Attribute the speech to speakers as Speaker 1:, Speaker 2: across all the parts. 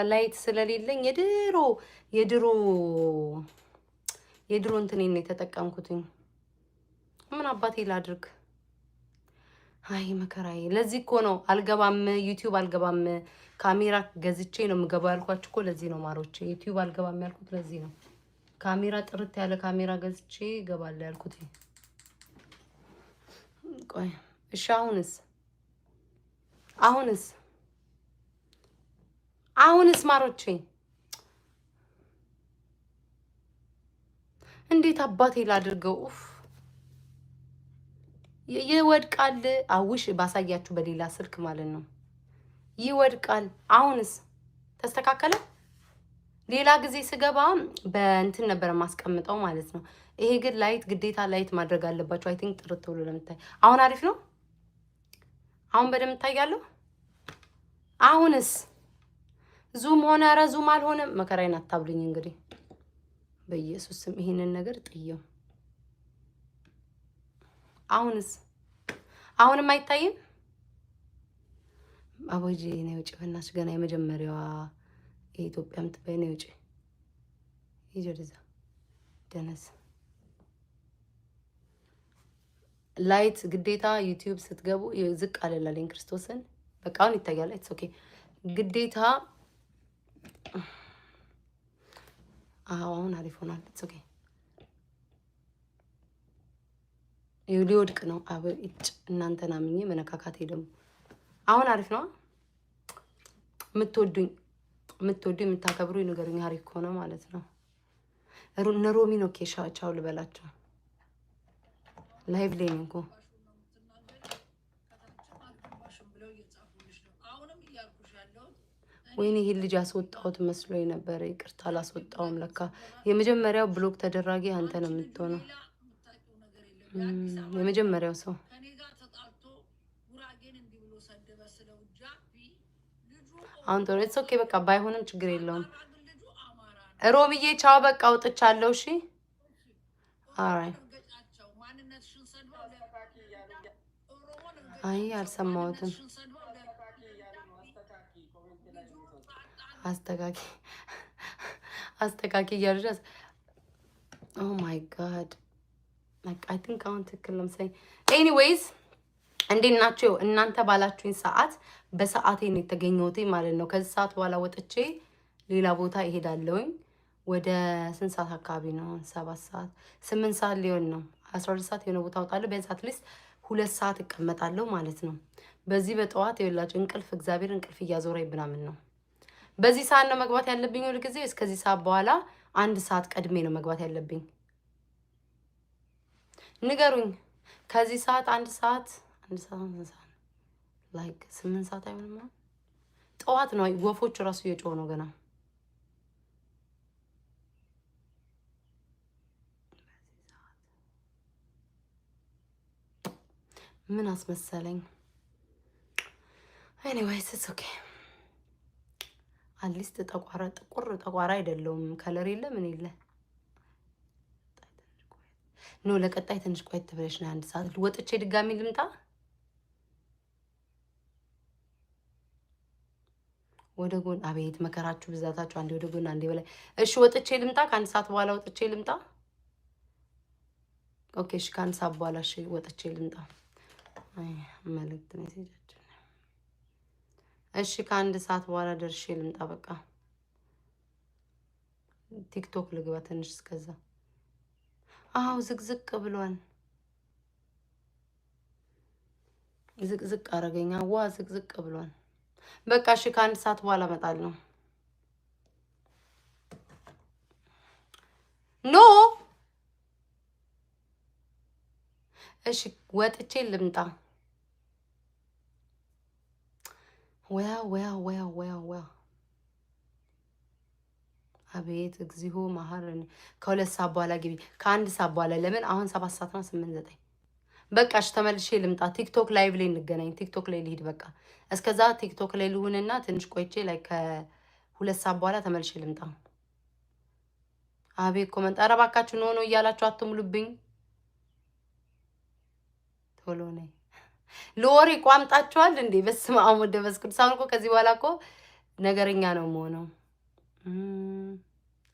Speaker 1: ላይት ስለሌለኝ የድሮ እንትኔን ነው የተጠቀምኩትኝ። ምን አባቴ ላድርግ? አይ መከራዬ። ለዚህ እኮ ነው አልገባም፣ ዩቲዩብ አልገባም። ካሜራ ገዝቼ ነው የምገባው ያልኳችሁ እኮ ለዚህ ነው ማሮቼ። ዩቲዩብ አልገባም ያልኩት ለዚህ ነው። ካሜራ ጥርት ያለ ካሜራ ገዝቼ እገባለሁ ያልኩት። ቆይ እሺ፣ አሁንስ ማሮቼ እንዴት አባቴ ላድርገው? ኡፍ ይወድቃል። አውሽ ባሳያችሁ በሌላ ስልክ ማለት ነው። ይወድቃል። አሁንስ ተስተካከለ? ሌላ ጊዜ ስገባ በእንትን ነበር ማስቀምጠው ማለት ነው። ይሄ ግን ላይት ግዴታ ላይት ማድረግ አለባችሁ። አይ ቲንክ ጥርት ብሎ ለምታይ አሁን አሪፍ ነው። አሁን በደምብ ታያለሁ። አሁንስ ዙም ሆነ ኧረ ዙም አልሆነም። መከራዬን አታብሉኝ እንግዲህ በኢየሱስ ስም ይሄንን ነገር ጥየው። አሁንም አይታይም። አቦጂ ነው ውጭ በእናትሽ ገና የመጀመሪያዋ የኢትዮጵያ ምትባይ ነው ውጭ ይጀርዛ ደነስ ላይት ግዴታ ዩቲዩብ ስትገቡ ዝቅ አለላልኝ ክርስቶስን በቃ አሁን ይታያል። ኢትስ ኦኬ ግዴታ አሁን አሪፍ ሆኗል። ኢትስ ኦኬ ሊወድቅ ነው። እጭ እናንተን አምኜ መነካካቴ ደግሞ አሁን አሪፍ ነው። የምትወዱኝ የምታከብሩኝ ንገሩኝ። አሪፍ ከሆነ ማለት ነው። እነ ሮሚ ነው ኬሻ ቻው ልበላቸው። ላይቭ ላይ ነው እኮ ወይኔ ይሄን ልጅ አስወጣሁት መስሎኝ ነበር። ይቅርታ አላስወጣውም። ለካ የመጀመሪያው ብሎክ ተደራጊ አንተ ነው የምትሆነው። የመጀመሪያው ሰው አሁን ጥሩ ኢትስ ኦኬ በቃ ባይሆንም ችግር የለውም። ሮብዬ ቻው በቃ ወጥቻለሁ። እሺ አይ አይ አልሰማሁትም። አስተካኪ እያልሽ ኦ ማይ ጋድ አይ ቲንክ አሁን ትክክል ነው መሰለኝ። ኤኒዌይዝ እንዴት ናችሁ? እናንተ ባላችሁኝ ሰዓት በሰዓቴ ነው የተገኘሁት ማለት ነው። ከዚህ ሰዓት በኋላ ወጥቼ ሌላ ቦታ እሄዳለሁኝ። ወደ ስንት ሰዓት አካባቢ ነው? 7 ሰዓት 8 ሰዓት ሊሆን ነው። 12 ሰዓት የሆነ ቦታ እወጣለሁ። ቢያንስ አትሊስት 2 ሰዓት እቀመጣለሁ ማለት ነው። በዚህ በጠዋት ይኸውላችሁ እንቅልፍ እግዚአብሔር እንቅልፍ እያዞረኝ ምናምን ነው። በዚህ ሰዓት ነው መግባት ያለብኝ ሁል ጊዜ። እስከዚህ ሰዓት በኋላ 1 ሰዓት ቀድሜ ነው መግባት ያለብኝ። ንገሩኝ። ከዚህ ሰዓት 1 ሰዓት ላይክ 8 ሰዓት አይሆንም። ጠዋት ነው። ወፎቹ ራሱ እየጮሁ ነው ገና። ምን አስመሰለኝ። ኤኒዌይስ ኢትስ ኦኬ አትሊስት ጥቁር ጠቋራ አይደለሁም። ከለር የለ ምን የለ። ኖ ለቀጣይ ትንሽ ቆየት ብለሽ ነው 1 ሰዓት ወጥቼ ድጋሚ ልምጣ። ወደ ጎን አቤት መከራችሁ ብዛታችሁ። አንዴ ወደ ጎን አንዴ በላይ። እሺ ወጥቼ ልምጣ። ከ1 ሰዓት በኋላ ወጥቼ ልምጣ። ኦኬ እሺ ከ1 ሰዓት በኋላ እሺ ወጥቼ ልምጣ። አይ መልእክት ሜሴጅ እሺ ከ1 ሰዓት በኋላ ደርሼ ልምጣ። በቃ ቲክቶክ ልግባ ትንሽ እስከዛ። አው ዝቅዝቅ ብሏል። ዝቅዝቅ አረገኛ። ዋ ዝቅዝቅ ብሏል። በቃ እሺ ከ1 ሰዓት በኋላ እመጣለሁ። ኖ እሺ ወጥቼ ልምጣ። ወያ አቤት እግዚኦ መሐረኒ። ከ2 ሰዓት በኋላ ግቢ። ከ1 ሰዓት በኋላ ለምን አሁን 7 ሰዓት ነው 8 9 በቃ እሺ ተመልሼ ልምጣ። ቲክቶክ ላይቭ ላይ እንገናኝ። ቲክቶክ ላይ ልሂድ በቃ። እስከዛ ቲክቶክ ላይ ልሁንና ትንሽ ቆይቼ ላይ ከ2 ሰዓት በኋላ ተመልሼ ልምጣ። አቤት ኮመንት። ኧረ እባካችሁ ኖ እያላችሁ አትሙሉብኝ። ቶሎ ነይ። ለወሬ ቋምጣችኋል እንዴ? በስመ አብ ወወልድ ወመንፈስ ቅዱስ። አሁን እኮ ከዚህ በኋላ እኮ ነገረኛ ነው የምሆነው።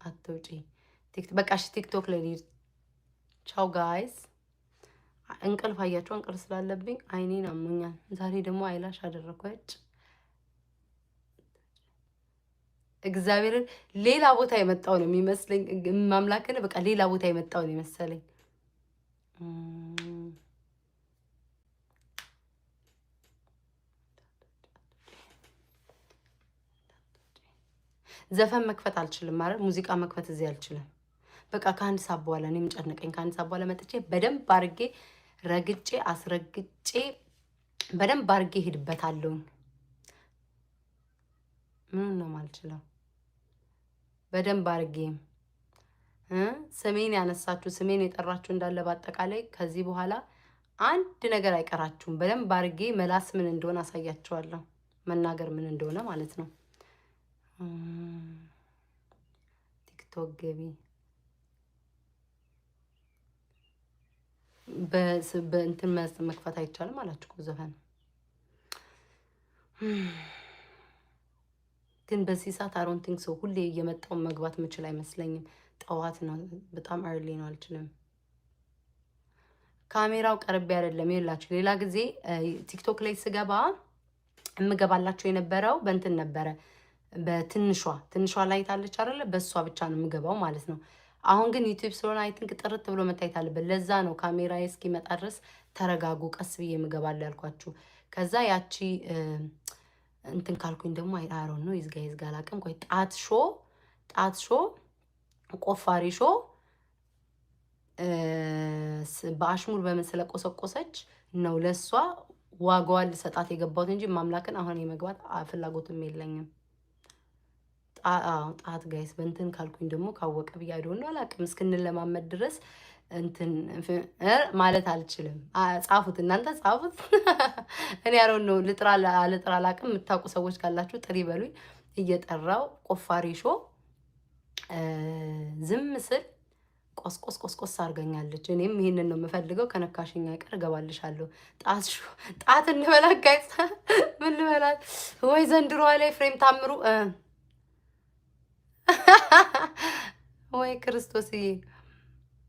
Speaker 1: አትውጪ በቃ እሺ፣ ቲክቶክ ላይ ልሂድ። ቻው ጋይስ። እንቅልፍ አያቸው፣ እንቅልፍ ስላለብኝ አይኔን አሞኛል። ዛሬ ደግሞ አይላሽ አደረኳች። እግዚአብሔርን ሌላ ቦታ የመጣው ነው የሚመስለኝ። ማምላክን በቃ ሌላ ቦታ የመጣው ነው የመሰለኝ። ዘፈን መክፈት አልችልም ማለት ሙዚቃ መክፈት እዚህ አልችልም። በቃ ከአንድ ሰዓት በኋላ እኔም ጨነቀኝ። ከአንድ ሰዓት በኋላ መጥቼ በደንብ አርጌ ረግጬ አስረግጬ በደንብ አርጌ ሄድበታለሁ። ምን ነው ማልችለው? በደንብ አርጌ ስሜን ያነሳችሁ ስሜን የጠራችሁ እንዳለ በአጠቃላይ ከዚህ በኋላ አንድ ነገር አይቀራችሁም። በደንብ አርጌ መላስ ምን እንደሆነ አሳያችኋለሁ። መናገር ምን እንደሆነ ማለት ነው። ቲክቶክ ገቢ በእንትን መክፈት አይቻልም አላችሁ ዘፈን። ግን በዚህ ሰዓት አሮን ቲንክ ሰው ሁሌ እየመጣው መግባት ምችል አይመስለኝም። ጠዋት ነው፣ በጣም አርሊ ነው፣ አልችልም። ካሜራው ቀርቤ አይደለም ይላችሁ። ሌላ ጊዜ ቲክቶክ ላይ ስገባ እምገባላችሁ የነበረው በእንትን ነበረ፣ በትንሿ ላይ ታለች አይደለ? በሷ ብቻ ነው የምገባው ማለት ነው። አሁን ግን ዩቲዩብ ስለሆነ አይ ቲንክ ጥርት ብሎ መታየት አለበት። ለዛ ነው ካሜራ እስኪመጣ ድረስ ተረጋጉ፣ ቀስ ብዬ የምገባለሁ ያልኳችሁ። ከዛ ያቺ እንትን ካልኩኝ ደግሞ አይአሮን ነው ይዝጋ አላውቅም። ቆይ ጣት ሾ ቆፋሪ ሾ በአሽሙር በምን ስለቆሰቆሰች ነው ለሷ ዋጋዋን ልሰጣት የገባሁት እንጂ ማምላክን አሁን የመግባት ፍላጎትም የለኝም። ጣት ጋይስ በእንትን ካልኩኝ ደግሞ ካወቀ ብያዶ ነው አላውቅም። እስክንለማመድ ድረስ እንትን ማለት አልችልም። ጻፉት፣ እናንተ ጻፉት። እኔ ያለው ነው ልጥራ አላውቅም። የምታውቁ ሰዎች ካላችሁ ጥሪ በሉኝ። እየጠራው ቆፋሪ ሾ ዝም ስል ቆስቆስ አድርገኛለች። እኔም ይሄንን ነው የምፈልገው። ከነካሽኛ አይቀር እገባልሻለሁ። ጣት እንበላት ጋይስ። ምን ልበላት ወይ ዘንድሮ ላይ ፍሬም ታምሩ ወይ ክርስቶስዬ።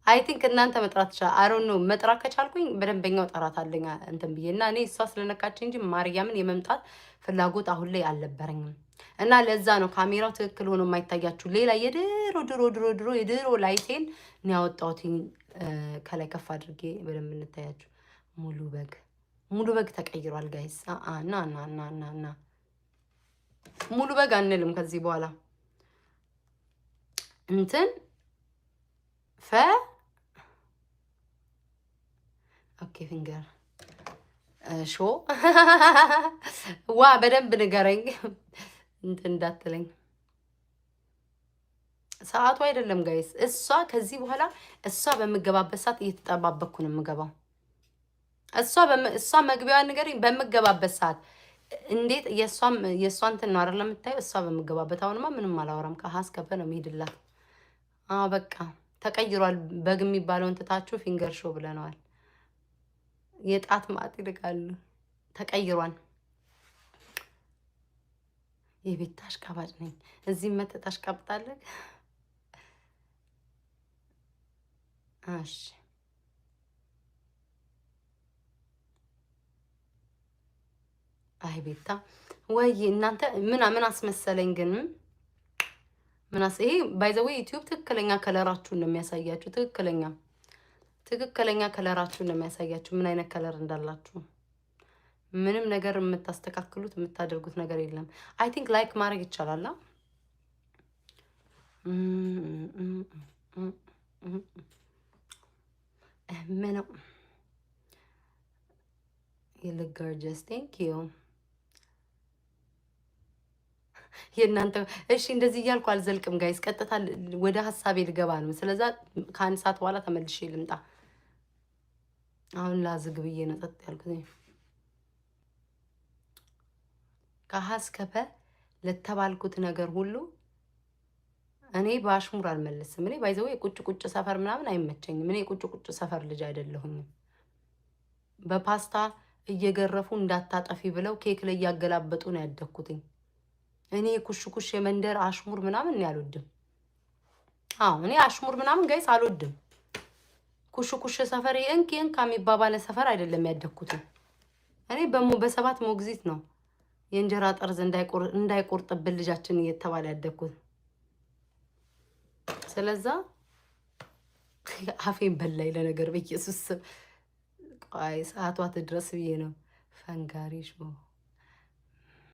Speaker 1: አይ ቲንክ እናንተ መጥራት ይችላል። አሮን ነው መጥራት ከቻልኩኝ በደንበኛው ጠራት አለኝ እንትን ብዬ እና እኔ እሷ ስለነካች እንጂ ማርያምን የመምጣት ፍላጎት አሁን ላይ አልነበረኝም። እና ለዛ ነው ካሜራው ትክክል ሆኖ የማይታያችሁ። ሌላ የድሮ ላይቴን ነው ያወጣሁት። ከላይ ከፍ አድርጌ በደንብ እንታያችሁ። ሙሉ በግ ተቀይሯል ጋይስ። ና ሙሉ በግ አንልም ከዚህ በኋላ እንትን ኦኬ ፊንገር ሾ ዋ በደንብ ንገረኝ እንትን እንዳትለኝ። ሰዓቱ አይደለም ጋይስ። እሷ ከዚህ በኋላ እሷ በምገባበት ሰዓት እየተጠባበቅኩ ነው የምገባው። እሷ መግቢያዋን ንገረኝ በምገባበት ሰዓት። እንዴት የእሷ እንትን ነው አይደል የምታየው? እሷ በምገባበት አሁንማ ምንም አላወራም። ከሀስከፈ ነው የሚሄድላት። በቃ ተቀይሯል። በግ የሚባለውን ትታችሁ ፊንገር ሾው ብለነዋል። የጣት ማጥ ይልቃሉ። ተቀይሯል። የቤት ታሽቃባጭ ነኝ። እዚህ መተህ ታሽቃብጣለህ። እሺ አይ ቤታ ወይ እናንተ ምን አስመሰለኝ ግን ይሄ ባይ ዘ ዌይ ዩቲዩብ ትክክለኛ ከለራችሁን ነው የሚያሳያችሁ። ትክክለኛ ከለራችሁን ነው የሚያሳያችሁ፣ ምን አይነት ከለር እንዳላችሁ። ምንም ነገር የምታስተካክሉት የምታደርጉት ነገር የለም። አይ ቲንክ ላይክ ማድረግ ይቻላል። ምነው you look gorgeous. Thank you. የእናንተ እሺ፣ እንደዚህ እያልኩ አልዘልቅም ጋይስ። ቀጥታ ወደ ሀሳቤ ልገባ ነው። ስለዛ ከአንድ ሰዓት በኋላ ተመልሼ ልምጣ። አሁን ላዝግ ብዬ ነው ጸጥ ያልኩት። ከሀስከፈ ለተባልኩት ነገር ሁሉ እኔ በአሽሙር አልመለስም። እኔ ባይዘው የቁጭ ሰፈር ምናምን አይመቸኝም። እኔ የቁጭ ሰፈር ልጅ አይደለሁኝም። በፓስታ እየገረፉ እንዳታጠፊ ብለው ኬክ ላይ እያገላበጡ ነው ያደኩትኝ። እኔ ኩሽ የመንደር አሽሙር ምናምን አልወድም። አዎ እኔ አሽሙር ምናምን ጋይስ አልወድም። ኩሽ ሰፈር እንኪ እንካ የሚባባለ ሰፈር አይደለም ያደግኩት። እኔ በ7 ሞግዚት ነው የእንጀራ ጠርዝ እንዳይቆርጥብን ልጃችን እየተባለ ያደግኩት። ስለዛ አፌን በላይ ለነገር በኢየሱስ ቆይ ሰዓቷ ትድረስ ብዬ ነው ፈንጋሪሽ